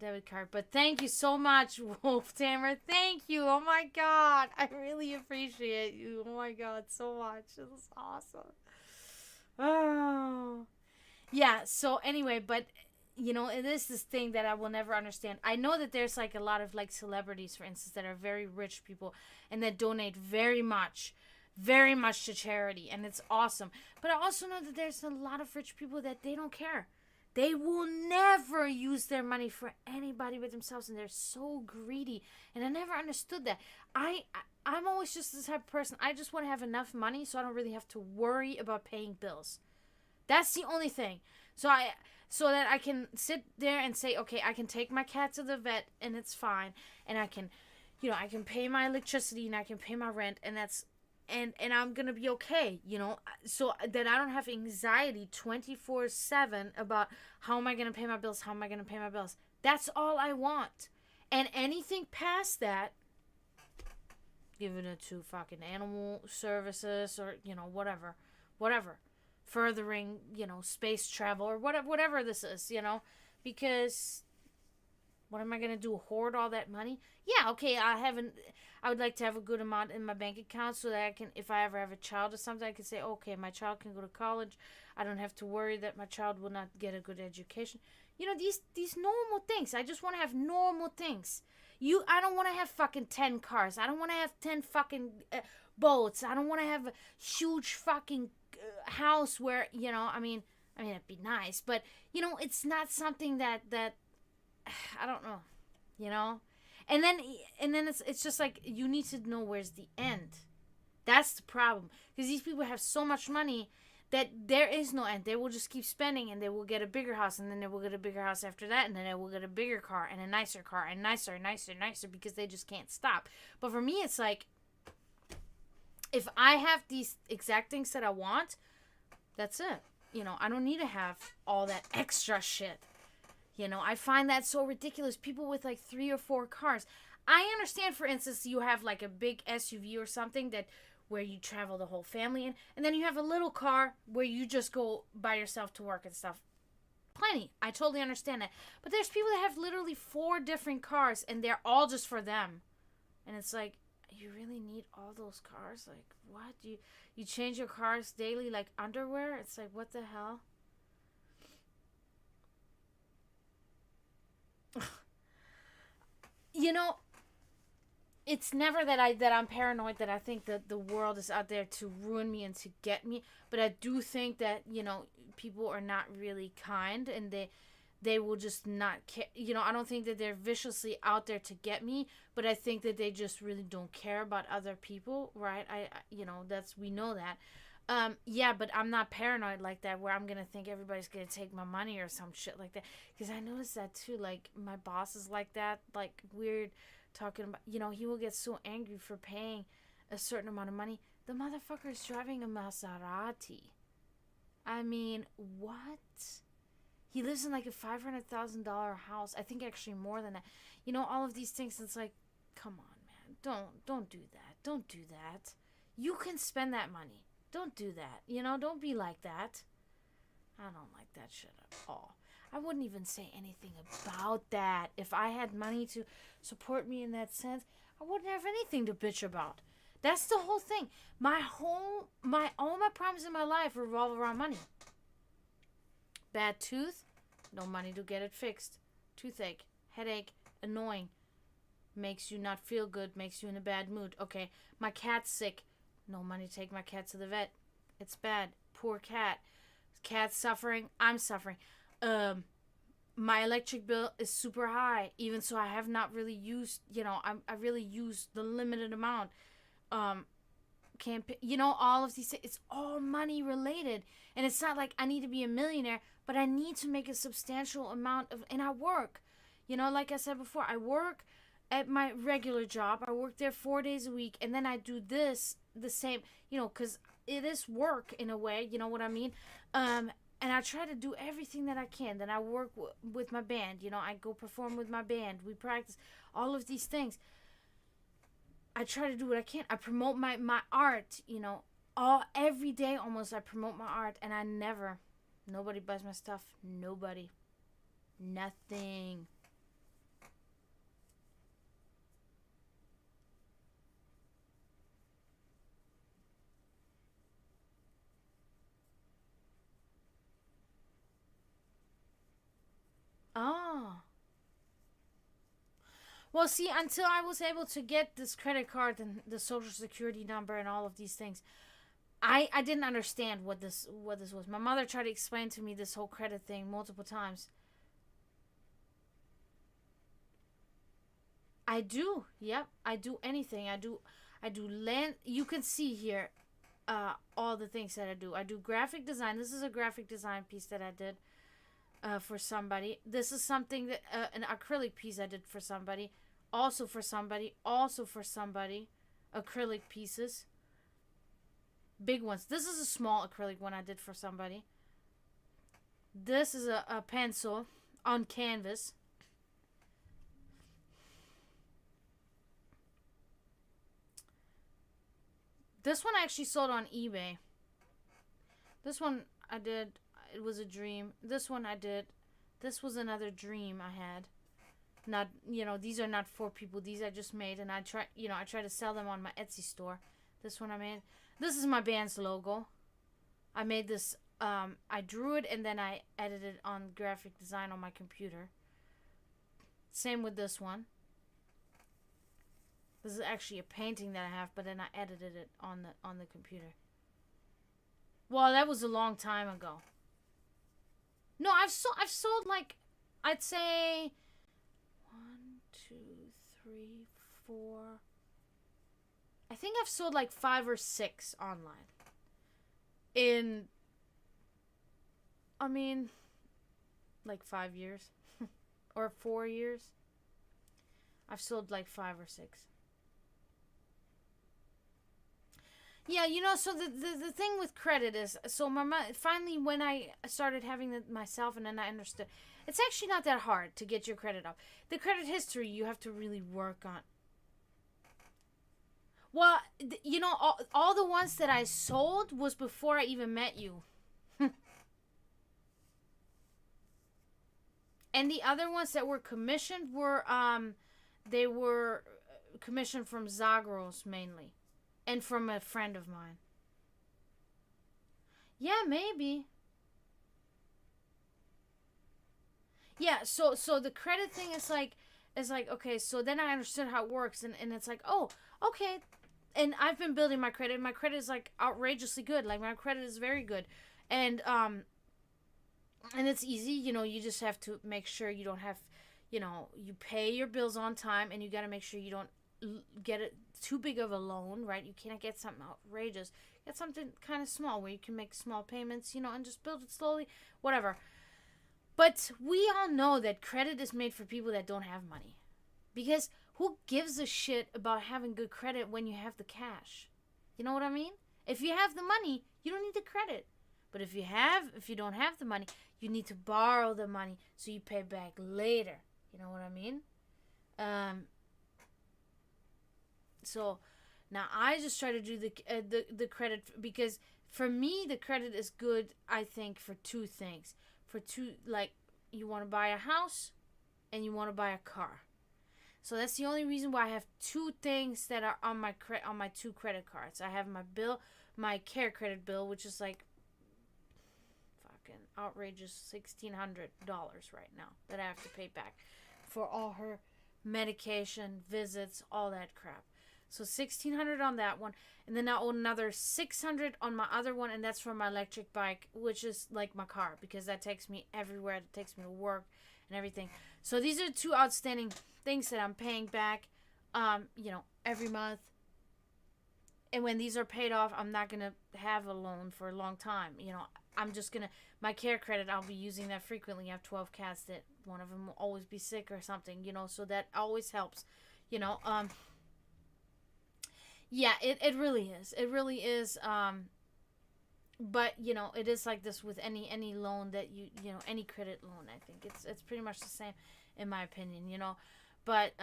debit card. But thank you so much, Wolf Tamer. Thank you. Oh my God, I really appreciate you. Oh my God, so much. This is awesome. Oh, yeah. So anyway, but you know, it is this thing that I will never understand. I know that there's like a lot of like celebrities, for instance, that are very rich people and that donate very much very much to charity, and it's awesome. But I also know that there's a lot of rich people that they don't care. They will never use their money for anybody but themselves, and they're so greedy. And I never understood that. I'm always just the type of person. I just want to have enough money so I don't really have to worry about paying bills. That's the only thing. So that I can sit there and say, okay, I can take my cat to the vet and it's fine, and I can, I can pay my electricity and I can pay my rent, and that's and I'm gonna be okay, so that I don't have anxiety 24/7 about how am I gonna pay my bills, how am I gonna pay my bills. That's all I want, and anything past that, giving it to fucking animal services or whatever, furthering space travel or whatever this is, because what am I gonna do? Hoard all that money? Yeah, okay. I would like to have a good amount in my bank account so that I can, if I ever have a child or something, I can say, okay, my child can go to college. I don't have to worry that my child will not get a good education. These normal things. I just want to have normal things. I don't want to have fucking 10 cars. I don't want to have 10 fucking boats. I don't want to have a huge fucking house where I mean it'd be nice, but it's not something that I don't know, and then it's just like you need to know where's the end. That's the problem, because these people have so much money that there is no end. They will just keep spending, and they will get a bigger house, and then they will get a bigger house after that, and then they will get a bigger car and a nicer car and nicer, because they just can't stop. But for me, it's like, if I have these exact things that I want, that's it. I don't need to have all that extra shit. I find that so ridiculous. People with like 3 or 4 cars. I understand, for instance, you have like a big SUV or something where you travel the whole family in, and then you have a little car where you just go by yourself to work and stuff. Plenty. I totally understand that. But there's people that have literally 4 different cars, and they're all just for them. And it's like, you really need all those cars? Like, what? You change your cars daily like underwear? It's like, what the hell? It's never that I'm paranoid, that I think that the world is out there to ruin me and to get me, but I do think that people are not really kind, and they will just not care. I don't think that they're viciously out there to get me, but I think that they just really don't care about other people, right? We know that. Yeah, but I'm not paranoid like that, where I'm gonna think everybody's gonna take my money or some shit like that. Because I noticed that too. Like, my boss is like that, like weird, talking about, he will get so angry for paying a certain amount of money. The motherfucker is driving a Maserati. I mean, what? He lives in like a $500,000 house. I think actually more than that. All of these things. It's like, come on, man. Don't do that. Don't do that. You can spend that money. Don't do that. Don't be like that. I don't like that shit at all. I wouldn't even say anything about that. If I had money to support me in that sense, I wouldn't have anything to bitch about. That's the whole thing. All my problems in my life revolve around money. Bad tooth, no money to get it fixed. Toothache, headache, annoying. Makes you not feel good, makes you in a bad mood. Okay, my cat's sick. No money to take my cat to the vet. It's bad. Poor cat. Cat's suffering. I'm suffering. My electric bill is super high. Even so, I have not really used, I really use the limited amount. Can't pay, all of these things. It's all money related. And it's not like I need to be a millionaire, but I need to make a substantial amount of, and I work. Like I said before, I work at my regular job. I work there 4 days a week, and then I do this the same, because it is work in a way, you know what I mean? And I try to do everything that I can. Then I work with my band, I go perform with my band. We practice all of these things. I try to do what I can. I promote my art, every day almost I promote my art, and nobody buys my stuff. Nobody. Nothing. Oh. Well, see, until I was able to get this credit card and the social security number and all of these things, I didn't understand what this was. My mother tried to explain to me this whole credit thing multiple times. I do. Yep, I do anything. I do land. You can see here all the things that I do. I do graphic design. This is a graphic design piece that I did for somebody. This is something that an acrylic piece I did for somebody. Also for somebody. Also for somebody. Acrylic pieces. Big ones. This is a small acrylic one I did for somebody. This is a pencil on canvas. This one I actually sold on eBay. This one I did. It was a dream. This one I did. This was another dream I had. Not, these are not for people. These I just made, and I try to sell them on my Etsy store. This one I made. This is my band's logo. I made this. I drew it and then I edited on graphic design on my computer. Same with this one. This is actually a painting that I have, but then I edited it on the computer. Well, that was a long time ago. No, I've sold like, I'd say 1, 2, 3, 4. I think I've sold like 5 or 6 online. Like 5 years or 4 years. I've sold like 5 or 6. Yeah, so the thing with credit is, so my mom, finally when I started having it myself and then I understood, it's actually not that hard to get your credit up. The credit history you have to really work on. Well, all the ones that I sold was before I even met you. And the other ones that were commissioned were, they were commissioned from Zagros mainly. And from a friend of mine. Yeah, maybe. Yeah, so the credit thing is like, okay, so then I understood how it works, and it's like, oh, okay. And I've been building my credit. My credit is like outrageously good. Like my credit is very good. And it's easy, you just have to make sure you don't have, you pay your bills on time, and you got to make sure you don't get it too big of a loan, right? You can't get something outrageous. Get something kind of small where you can make small payments, and just build it slowly, whatever. But we all know that credit is made for people that don't have money. Because who gives a shit about having good credit when you have the cash? You know what I mean? If you have the money, you don't need the credit. But if you don't have the money, you need to borrow the money so you pay back later. You know what I mean? So now I just try to do the credit, because for me the credit is good, I think, for 2 things. Like, you want to buy a house and you want to buy a car. So that's the only reason why I have 2 things that are on my 2 credit cards. I have my care credit bill, which is like fucking outrageous $1,600 right now that I have to pay back for all her medication, visits, all that crap. So $1,600 on that one, and then I owe another $600 on my other one, and that's for my electric bike, which is like my car, because that takes me everywhere. It takes me to work and everything. So these are 2 outstanding things that I'm paying back, every month. And when these are paid off, I'm not gonna have a loan for a long time. I'm just gonna, my care credit, I'll be using that frequently. I have 12 cats that one of them will always be sick or something. So that always helps. Yeah, it really is. It really is. But it is like this with any loan that any credit loan. I think it's pretty much the same, in my opinion. But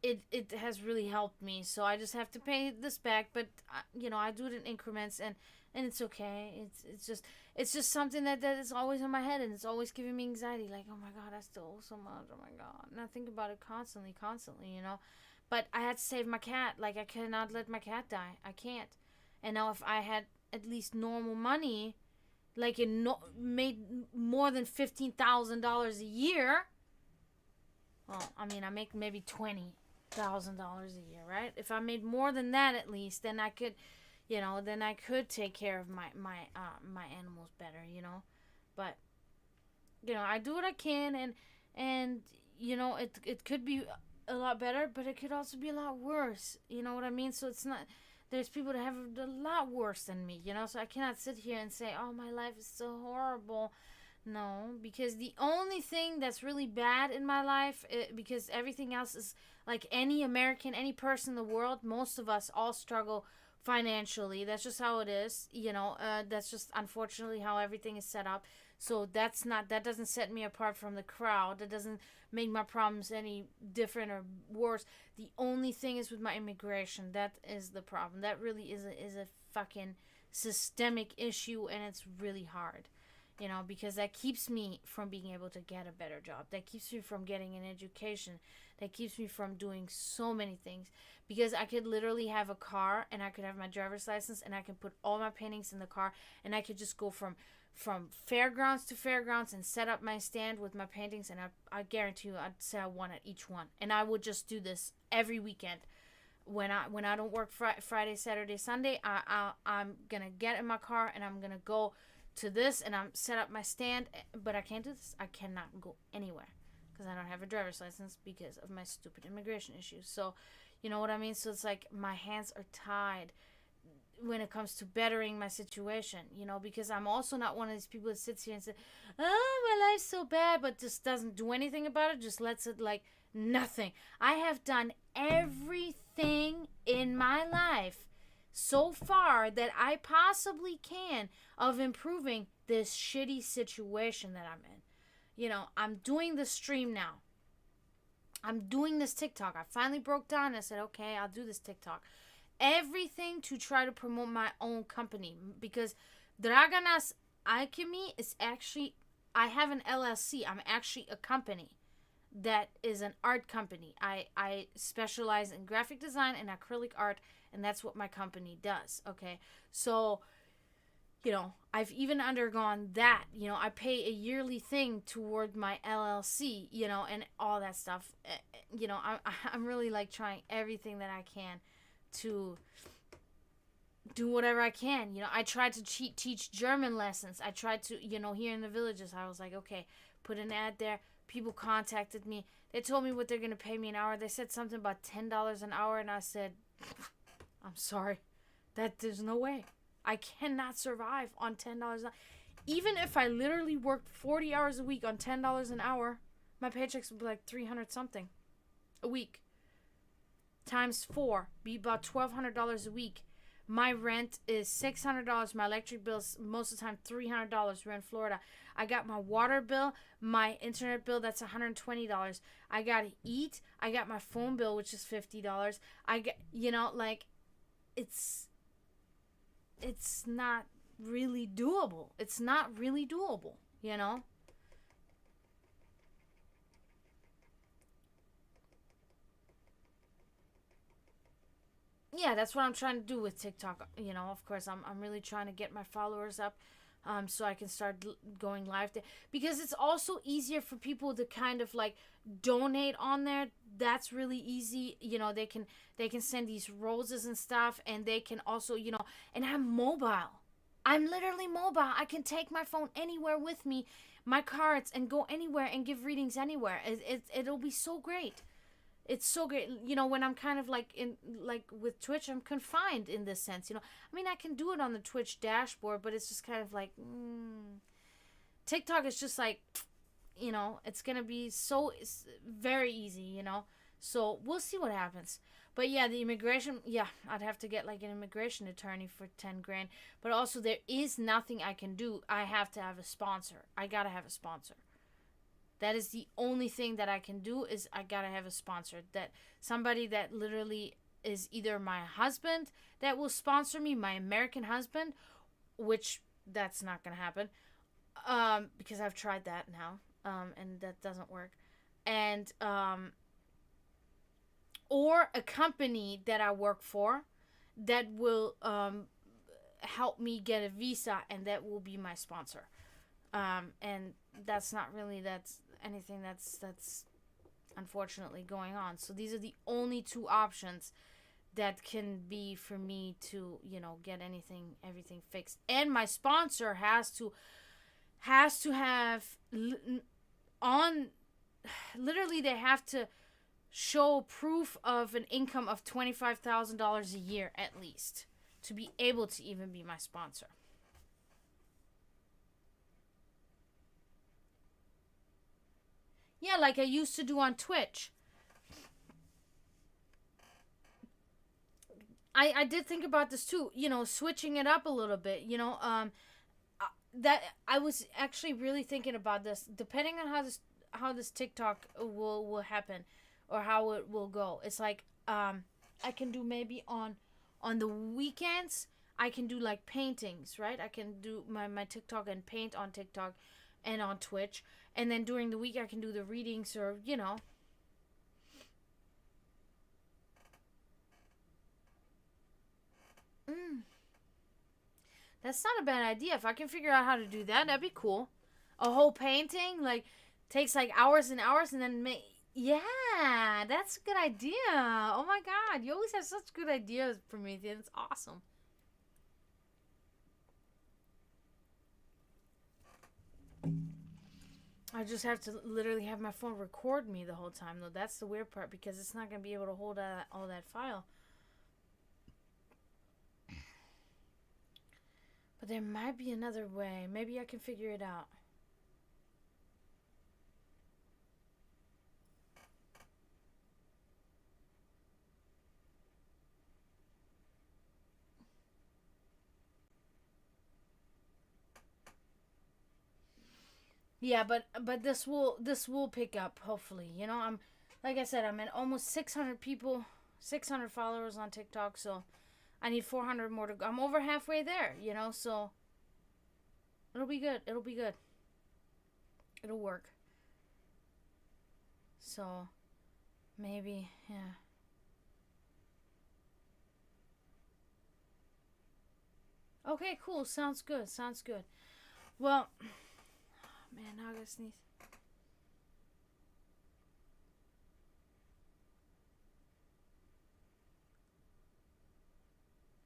it has really helped me. So I just have to pay this back. But I do it in increments, and it's okay. It's just something that is always in my head, and it's always giving me anxiety. Like, oh my God, I still owe so much. Oh my God, and I think about it constantly. But I had to save my cat. Like, I cannot let my cat die. I can't. And now if I had at least normal money, like made more than $15,000 a year, Well, I mean, I make maybe $20,000 a year, right? If I made more than that, at least, then I could, then I could take care of my animals better, But I do what I can, and it could be a lot better, but it could also be a lot worse. You know what I mean? So it's not. There's people that have it a lot worse than me, So I cannot sit here and say, "Oh, my life is so horrible." No, because the only thing that's really bad in my life, because everything else is like any American, any person in the world, most of us all struggle financially. That's just how it is, that's just unfortunately how everything is set up. So that doesn't set me apart from the crowd. That doesn't make my problems any different or worse. The only thing is with my immigration. That is the problem. That really is a fucking systemic issue, and it's really hard. Because that keeps me from being able to get a better job. That keeps me from getting an education. That keeps me from doing so many things. Because I could literally have a car, and I could have my driver's license, and I can put all my paintings in the car, and I could just go from fairgrounds to fairgrounds and set up my stand with my paintings, and I guarantee you I'd sell one at each one. And I would just do this every weekend. When I don't work Friday, Saturday, Sunday, I'm going to get in my car, and I'm going to go to this, and I'm set up my stand, but I can't do this. I cannot go anywhere because I don't have a driver's license because of my stupid immigration issues. So, you know what I mean? So it's like my hands are tied when it comes to bettering my situation, because I'm also not one of these people that sits here and says, "Oh, my life's so bad," but just doesn't do anything about it, just lets it like nothing. I have done everything in my life so far that I possibly can of improving this shitty situation that I'm in. I'm doing the stream now. I'm doing this TikTok. I finally broke down and I said, okay, I'll do this TikTok. Everything to try to promote my own company, because Dragana's Alchemy is actually, I have an LLC. I'm actually a company that is an art company. I specialize in graphic design and acrylic art, and that's what my company does. Okay, so I've even undergone that. I pay a yearly thing toward my LLC, and all that stuff. I'm really like trying everything that I can to do whatever I can. I tried to teach German lessons. I tried to, here in the villages, I was like, okay, put an ad there. People contacted me. They told me what they're going to pay me an hour. They said something about $10 an hour, and I said, I'm sorry. There's no way. I cannot survive on $10 an hour. Even if I literally worked 40 hours a week on $10 an hour, my paychecks would be like 300 something a week. Times 4, be about $1,200 a week. My rent is $600. My electric bill's most of the time $300. We're in Florida. I got my water bill, my internet bill, that's $120. I gotta eat. I got my phone bill, which is $50. I get, it's not really doable. It's not really doable, Yeah, that's what I'm trying to do with TikTok. Of course, I'm really trying to get my followers up, so I can start going live there. Because it's also easier for people to kind of like donate on there. That's really easy. They can send these roses and stuff, and they can also, and I'm mobile. I'm literally mobile. I can take my phone anywhere with me, my cards, and go anywhere and give readings anywhere. It'll be so great. It's so great. When I'm kind of like with Twitch, I'm confined in this sense. I mean, I can do it on the Twitch dashboard, but it's just kind of like TikTok is just like, it's gonna be it's very easy. So we'll see what happens. But yeah, the immigration, I'd have to get like an immigration attorney for 10 grand. But also, there is nothing I can do. I have to have a sponsor. I gotta have a sponsor. That is the only thing that I can do, is I gotta have a sponsor. That somebody that literally is either my husband that will sponsor me, my American husband, which that's not gonna happen, because I've tried that now, and that doesn't work, and or a company that I work for that will help me get a visa, and that will be my sponsor. And that's not really anything that's unfortunately, going on. So these are the only two options that can be for me to, get everything fixed. And my sponsor has to have on, literally they have to show proof of an income of $25,000 a year at least to be able to even be my sponsor. Yeah, like I used to do on Twitch. I did think about this too, switching it up a little bit, that I was actually really thinking about this, depending on how this TikTok will happen or how it will go. It's like I can do maybe on the weekends, I can do like paintings, right? I can do my TikTok and paint on TikTok and on Twitch, and then during the week I can do the readings or That's not a bad idea. If I can figure out how to do that, that'd be cool. A whole painting, like, takes like hours and hours, and then yeah, that's a good idea. Oh my god, you always have such good ideas, Prometheus. It's awesome. I just have to literally have my phone record me the whole time, though. That's the weird part, because it's not going to be able to hold all that file. But there might be another way. Maybe I can figure it out. Yeah, but this will pick up, hopefully. I'm, like I said, I'm at almost 600 people, 600 followers on TikTok, so I need 400 more to go. I'm over halfway there, so it'll be good. It'll be good. It'll work. So maybe, yeah. Okay, cool. Sounds good. Sounds good. Well, man, now I gotta sneeze.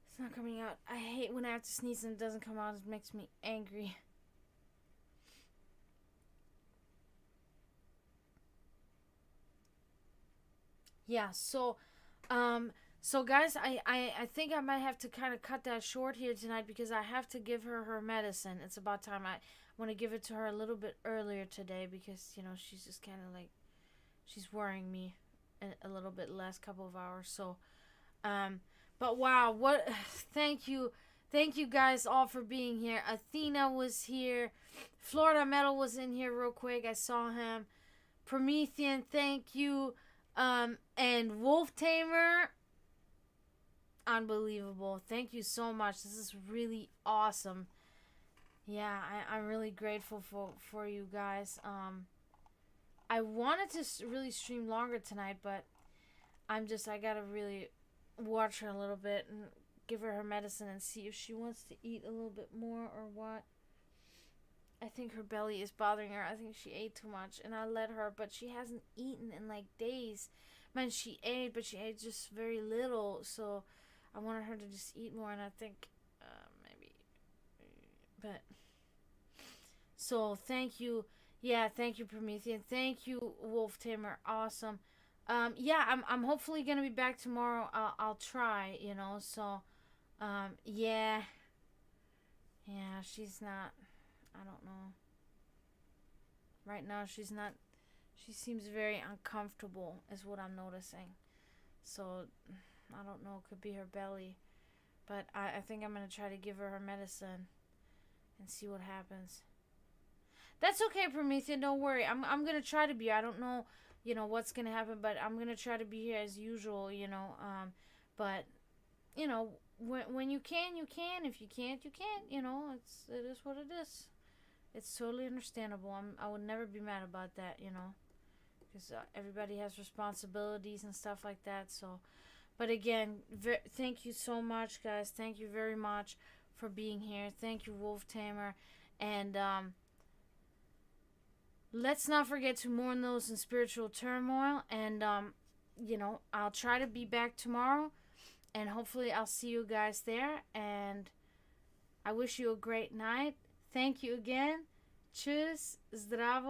It's not coming out. I hate when I have to sneeze and it doesn't come out. It makes me angry. Yeah, so guys, I think I might have to kind of cut that short here tonight because I have to give her medicine. It's about time. I want to give it to her a little bit earlier today because, she's just kind of like, she's worrying me a little bit the last couple of hours. So, but wow, thank you guys all for being here. Athena was here. Florida Metal was in here real quick. I saw him. Promethean, thank you. And Wolf Tamer, unbelievable. Thank you so much. This is really awesome. Yeah, I'm really grateful for you guys. I wanted to really stream longer tonight, but I gotta really watch her a little bit and give her medicine and see if she wants to eat a little bit more or what. I think her belly is bothering her. I think she ate too much, and I let her, but she hasn't eaten in like days. Man, she ate, but she ate just very little, so I wanted her to just eat more, and I think maybe, but, so thank you. Yeah, thank you, Promethean. Thank you, Wolf Tamer. Awesome. Yeah, I'm hopefully gonna be back tomorrow. I'll try, so, yeah, she's not, I don't know. Right now, she's not. She seems very uncomfortable, is what I'm noticing. So, I don't know. It could be her belly. But I think I'm going to try to give her medicine and see what happens. That's okay, Promethean. Don't worry. I'm going to try to be. I don't know, what's going to happen, but I'm going to try to be here as usual, But, when you can, you can. If you can't, you can't. It is what it is. It's totally understandable. I would never be mad about that, because everybody has responsibilities and stuff like that. So, but again, thank you so much, guys. Thank you very much for being here. Thank you, Wolf Tamer, and let's not forget to mourn those in spiritual turmoil. And, I'll try to be back tomorrow. And hopefully I'll see you guys there. And I wish you a great night. Thank you again. Tschüss. Zdravo.